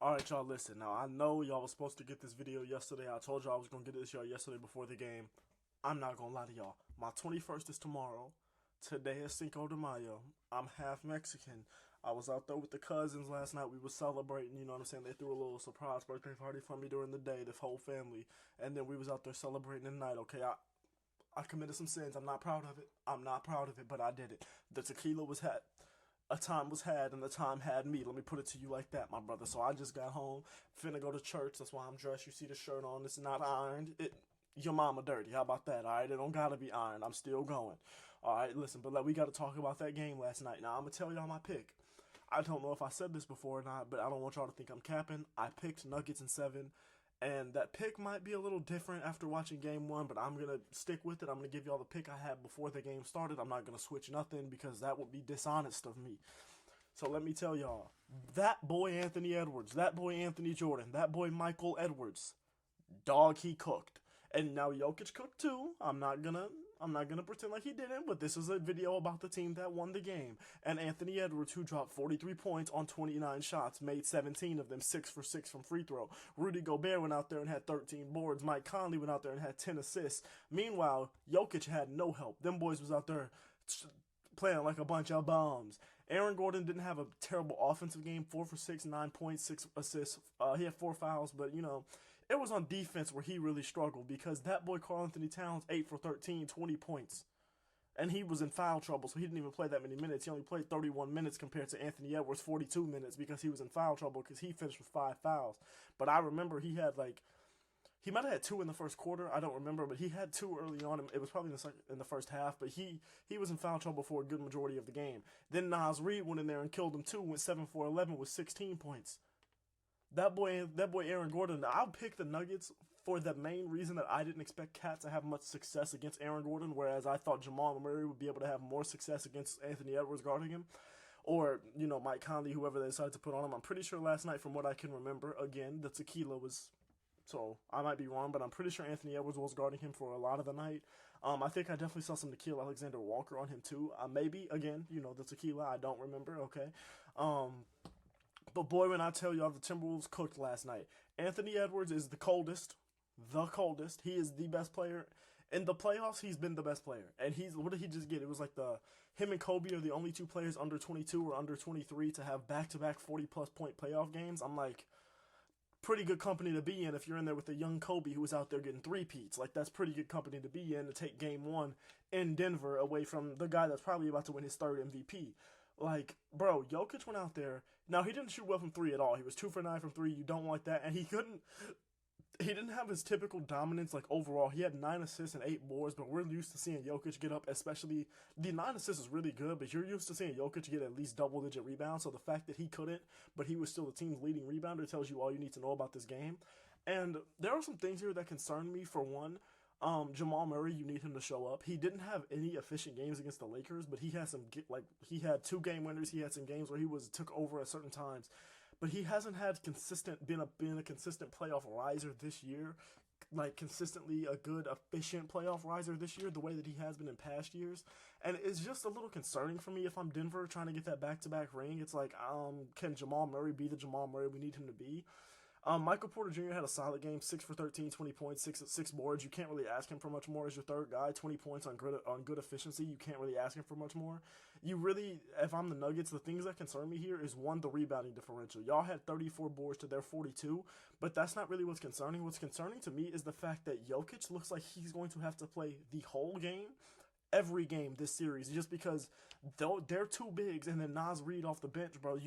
Alright, y'all, listen. Now, I know y'all was supposed to get this video yesterday. I told y'all I was going to get this y'all yesterday before the game. I'm not going to lie to y'all. My 21st is tomorrow. Today is Cinco de Mayo. I'm half Mexican. I was out there with the cousins last night. We were celebrating, you know what I'm saying? They threw a little surprise birthday party for me during the day, the whole family. And then we was out there celebrating the night, okay? I committed some sins. I'm not proud of it. I'm not proud of it, but I did it. The tequila was had. A time was had and the time had me. Let me put it to you like that, my brother. So I just got home, finna go to church. That's why I'm dressed. You see the shirt on. It's not ironed. Your mama dirty. How about that? All right, it don't gotta be ironed. I'm still going. All right, listen, but we gotta talk about that game last night. Now I'm gonna tell y'all my pick. I don't know if I said this before or not, but I don't want y'all to think I'm capping. I picked Nuggets in 7. And that pick might be a little different after watching game one, but I'm going to stick with it. I'm going to give y'all the pick I had before the game started. I'm not going to switch nothing because that would be dishonest of me. So let me tell y'all, that boy Anthony Edwards, that boy Anthony Jordan, that boy Michael Edwards, dog, he cooked. And now Jokic cooked too. I'm not gonna pretend like he didn't, but this is a video about the team that won the game. And Anthony Edwards, who dropped 43 points on 29 shots, made 17 of them 6 for 6 from free throw. Rudy Gobert went out there and had 13 boards. Mike Conley went out there and had 10 assists. Meanwhile, Jokic had no help. Them boys was out there playing like a bunch of bombs. Aaron Gordon didn't have a terrible offensive game. 4 for 6, 9 points, 6 assists. He had 4 fouls, but it was on defense where he really struggled because that boy Karl-Anthony Towns 8 for 13, 20 points. And he was in foul trouble, so he didn't even play that many minutes. He only played 31 minutes compared to Anthony Edwards' 42 minutes because he was in foul trouble because he finished with 5 fouls. But I remember he might have had 2 in the first quarter. I don't remember, but he had 2 early on. It was probably in the first half, but he was in foul trouble for a good majority of the game. Then Naz Reid went in there and killed him too. Went 7 for 11 with 16 points. That boy Aaron Gordon. I'll pick the Nuggets for the main reason that I didn't expect Cat to have much success against Aaron Gordon, whereas I thought Jamal Murray would be able to have more success against Anthony Edwards guarding him. Or, Mike Conley, whoever they decided to put on him. I'm pretty sure last night, from what I can remember, again, the tequila was. So I might be wrong, but I'm pretty sure Anthony Edwards was guarding him for a lot of the night. I think I definitely saw some Nickeil Alexander-Walker on him too. Maybe, again, the tequila, I don't remember, okay. But boy, when I tell y'all, the Timberwolves cooked last night. Anthony Edwards is the coldest. The coldest. He is the best player. In the playoffs, he's been the best player. And what did he just get? It was like him and Kobe are the only 2 players under 22 or under 23 to have back-to-back 40-plus point playoff games. I'm like, pretty good company to be in if you're in there with a young Kobe who was out there getting 3-peats. Like, that's pretty good company to be in to take game 1 in Denver away from the guy that's probably about to win his 3rd MVP. Like, bro, Jokic went out there. Now, he didn't shoot well from 3 at all. He was 2 for 9 from 3. You don't want that. And he didn't have his typical dominance, like, overall. He had 9 assists and 8 boards, but we're used to seeing Jokic get up, especially, the 9 assists is really good, but you're used to seeing Jokic get at least double-digit rebounds, so the fact that he couldn't, but he was still the team's leading rebounder tells you all you need to know about this game. And there are some things here that concern me. For one, Jamal Murray, you need him to show up. He didn't have any efficient games against the Lakers, but he had he had 2 game winners. He had some games where he took over at certain times, but he hasn't had been a consistent playoff riser this year, like consistently a good efficient playoff riser this year, the way that he has been in past years. And it's just a little concerning for me if I'm Denver trying to get that back-to-back ring. It's like, can Jamal Murray be the Jamal Murray we need him to be? Michael Porter Jr. had a solid game, 6 for 13, 20 points, 6 boards. You can't really ask him for much more as your 3rd guy. 20 points on good efficiency. You can't really ask him for much more. If I'm the Nuggets, the things that concern me here is, 1, the rebounding differential. Y'all had 34 boards to their 42, but that's not really what's concerning. What's concerning to me is the fact that Jokic looks like he's going to have to play the whole game, every game this series, just because they're 2 bigs, and then Naz Reid off the bench, bro.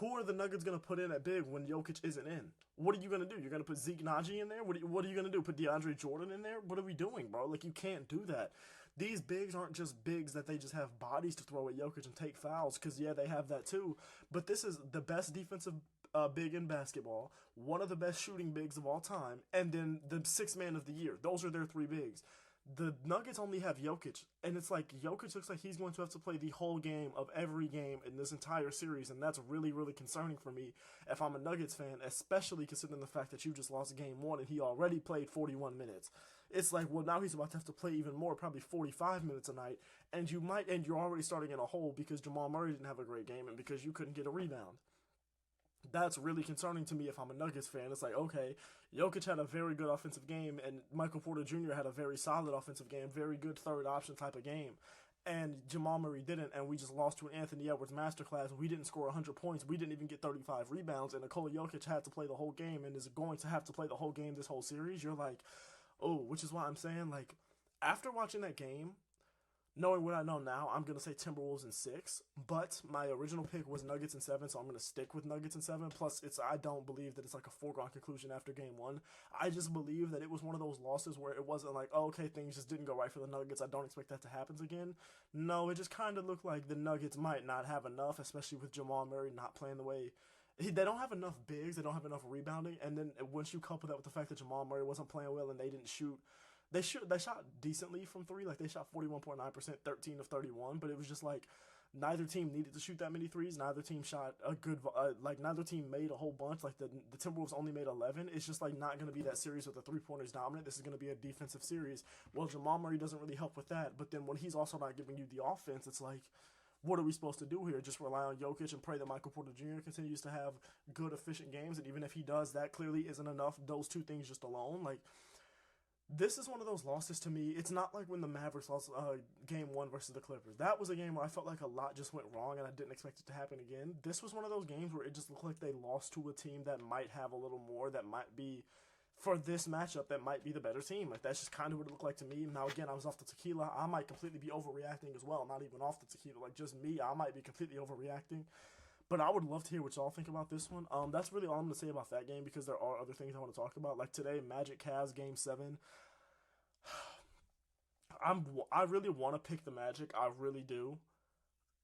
Who are the Nuggets going to put in at big when Jokic isn't in? What are you going to do? You're going to put Zeke Naji in there? What are you going to do? Put DeAndre Jordan in there? What are we doing, bro? Like, you can't do that. These bigs aren't just bigs that they just have bodies to throw at Jokic and take fouls, because, yeah, they have that too. But this is the best defensive big in basketball, one of the best shooting bigs of all time, and then the 6th man of the year. Those are their 3 bigs. The Nuggets only have Jokic, and it's like Jokic looks like he's going to have to play the whole game of every game in this entire series, and that's really, really concerning for me if I'm a Nuggets fan, especially considering the fact that you just lost game 1 and he already played 41 minutes. It's like, well, now he's about to have to play even more, probably 45 minutes a night, and you're already starting in a hole because Jamal Murray didn't have a great game and because you couldn't get a rebound. That's really concerning to me if I'm a Nuggets fan. It's like, okay, Jokic had a very good offensive game, and Michael Porter Jr. had a very solid offensive game, very good third option type of game. And Jamal Murray didn't, and we just lost to an Anthony Edwards masterclass. We didn't score 100 points. We didn't even get 35 rebounds, and Nikola Jokic had to play the whole game and is going to have to play the whole game this whole series. You're like, oh, which is why I'm saying, like, after watching that game, knowing what I know now, I'm gonna say Timberwolves in 6. But my original pick was Nuggets in 7, so I'm gonna stick with Nuggets in 7. Plus, I don't believe that it's like a foregone conclusion after game 1. I just believe that it was one of those losses where it wasn't like, oh, okay, things just didn't go right for the Nuggets. I don't expect that to happen again. No, it just kind of looked like the Nuggets might not have enough, especially with Jamal Murray not playing the way. They don't have enough bigs. They don't have enough rebounding. And then once you couple that with the fact that Jamal Murray wasn't playing well and they didn't shoot, they shot decently from three. Like they shot 41.9%, 13 of 31. But it was just like neither team needed to shoot that many threes. Neither team shot a good like neither team made a whole bunch. Like the Timberwolves only made 11. It's just like not going to be that series with the 3-pointers dominant. This is going to be a defensive series. Well, Jamal Murray doesn't really help with that. But then when he's also not giving you the offense, it's like, what are we supposed to do here? Just rely on Jokic and pray that Michael Porter Jr. continues to have good, efficient games. And even if he does, that clearly isn't enough. Those two things just alone, like, this is one of those losses to me. It's not like when the Mavericks lost game 1 versus the Clippers. That was a game where I felt like a lot just went wrong and I didn't expect it to happen again. This was one of those games where it just looked like they lost to a team that might have a little more, that might be, for this matchup, that might be the better team. Like, that's just kind of what it looked like to me. Now, again, I was off the tequila. I might completely be overreacting as well. Not even off the tequila. Like, just me, I might be completely overreacting. But I would love to hear what y'all think about this one. That's really all I'm going to say about that game because there are other things I want to talk about. Like today, Magic Cavs Game 7. I really want to pick the Magic. I really do.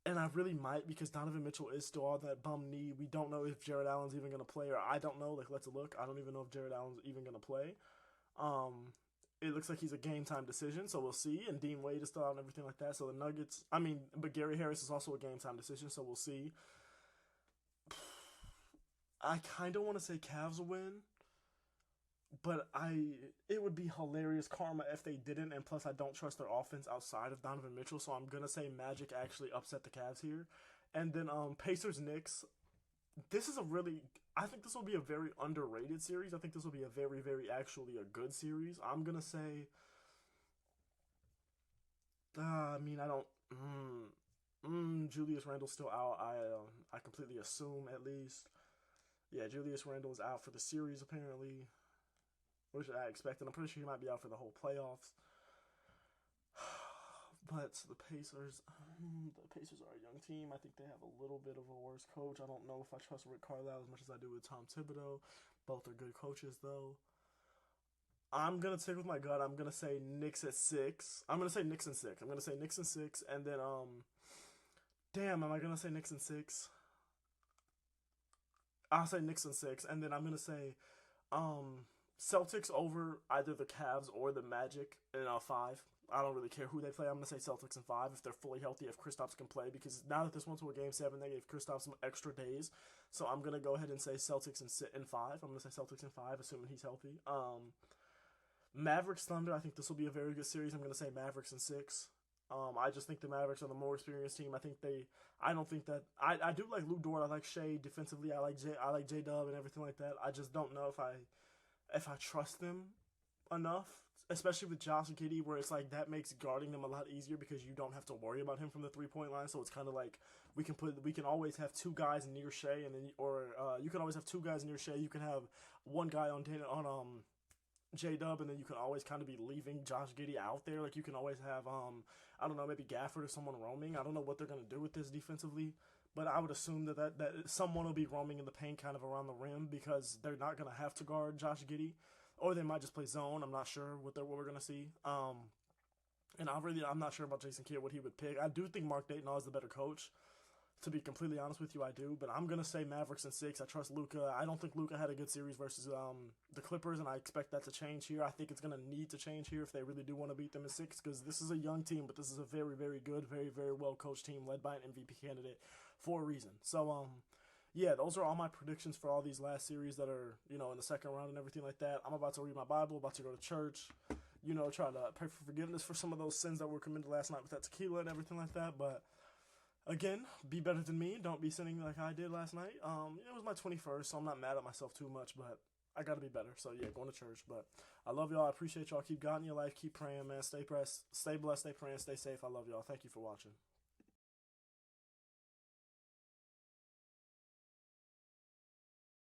And I really might because Donovan Mitchell is still on that bum knee. We don't know if Jared Allen's even going to play, or I don't know. Like, let's look. I don't even know if Jared Allen's even going to play. It looks like he's a game time decision, so we'll see. And Dean Wade is still out and everything like that. So the Nuggets, but Gary Harris is also a game time decision, so we'll see. I kind of want to say Cavs will win, but it would be hilarious karma if they didn't, and plus I don't trust their offense outside of Donovan Mitchell, so I'm gonna say Magic actually upset the Cavs here. And then Pacers Knicks. This is I think this will be a very underrated series. I think this will be a very, very actually a good series. I'm gonna say I don't Julius Randle's still out. I completely assume at least. Yeah, Julius Randle is out for the series apparently, which I expected. I'm pretty sure he might be out for the whole playoffs. But the Pacers are a young team. I think they have a little bit of a worse coach. I don't know if I trust Rick Carlisle as much as I do with Tom Thibodeau. Both are good coaches, though. I'm gonna stick with my gut. I'm gonna say Knicks at 6. I'm gonna say Knicks in 6. I'm gonna say Knicks in 6, and then damn, am I gonna say Knicks in 6? I'll say Knicks in 6, and then I'm gonna say Celtics over either the Cavs or the Magic in 5. I don't really care who they play. I'm gonna say Celtics in 5 if they're fully healthy, if Kristaps can play, because now that this went to a game 7, they gave Kristaps some extra days. So I'm gonna go ahead and say Celtics in 5. I'm gonna say Celtics in 5, assuming he's healthy. Mavericks Thunder. I think this will be a very good series. I'm gonna say Mavericks in 6. I just think the Mavericks are the more experienced team. I don't think that I do like Luke Dort. I like Shea defensively. I like J Dub and everything like that. I just don't know if I trust them enough, especially with Josh Giddey, where it's like that makes guarding them a lot easier because you don't have to worry about him from the 3-point line. So it's kind of like we can always have two guys near Shea, and then you can always have two guys near Shea. You can have one guy on J-Dub, and then you can always kind of be leaving Josh Giddey out there. Like, you can always have, I don't know, maybe Gafford or someone roaming. I don't know what they're going to do with this defensively, but I would assume that someone will be roaming in the paint kind of around the rim because they're not going to have to guard Josh Giddey, or they might just play zone. I'm not sure what we're going to see. And I'm not sure about Jason Kidd, what he would pick. I do think Mark Dayton is the better coach. To be completely honest with you, I do. But I'm going to say Mavericks in 6. I trust Luka. I don't think Luka had a good series versus the Clippers, and I expect that to change here. I think it's going to need to change here if they really do want to beat them in 6, because this is a young team, but this is a very, very good, very, very well-coached team led by an MVP candidate for a reason. So, yeah, those are all my predictions for all these last series that are, in the second round and everything like that. I'm about to read my Bible, about to go to church, try to pray for forgiveness for some of those sins that were committed last night with that tequila and everything like that, but Again, be better than me. Don't be sinning like I did last night. It was my 21st, so I'm not mad at myself too much, but I gotta be better. So yeah, going to church. But I love y'all. I appreciate y'all. Keep God in your life. Keep praying, man. Stay blessed. Stay praying. Stay safe. I love y'all. Thank you for watching.